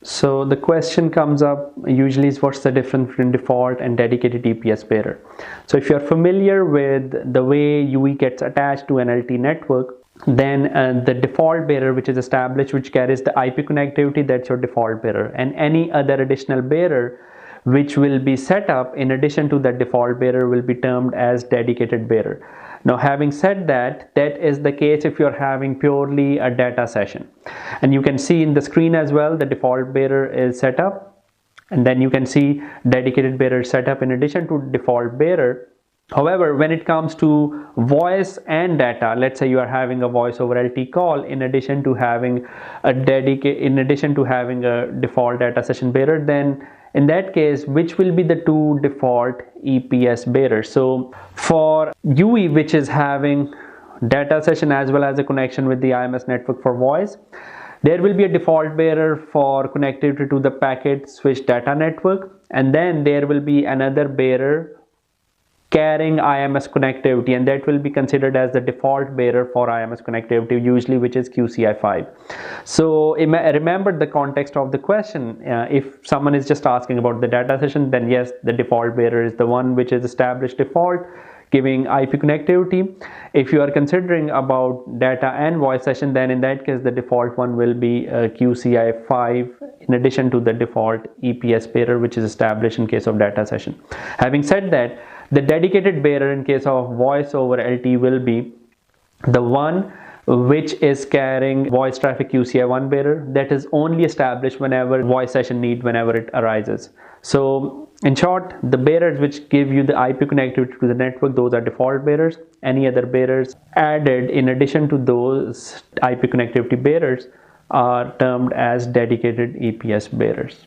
So the question comes up usually is what's the difference between default and dedicated EPS bearer. So if you're familiar with the way UE gets attached to an LT network, then the default bearer which is established, which carries the IP connectivity, that's your default bearer, and any other additional bearer which will be set up in addition to that default bearer will be termed as dedicated bearer. Now, having said that, that is the case if you're having purely a data session. And you can see in the screen as well, the default bearer is set up, and then you can see dedicated bearer set up in addition to default bearer. However, when it comes to voice and data, let's say you are having a voice over LT call in addition to having a default data session bearer, then in that case, which will be the two default EPS bearers? So for UE, which is having data session as well as a connection with the IMS network for voice, there will be a default bearer for connectivity to the packet switch data network, and then there will be another bearer carrying IMS connectivity, and that will be considered as the default bearer for IMS connectivity, usually which is QCI5. So remember the context of the question. If someone is just asking about the data session, then yes, the default bearer is the one which is established default, giving IP connectivity. If you are considering about data and voice session, then in that case the default one will be QCI5 in addition to the default EPS bearer which is established in case of data session. Having said that, the dedicated bearer in case of voice over LT will be the one which is carrying voice traffic QCI1 bearer, that is only established whenever voice session need, whenever it arises. So in short, the bearers which give you the IP connectivity to the network, those are default bearers. Any other bearers added in addition to those IP connectivity bearers are termed as dedicated EPS bearers.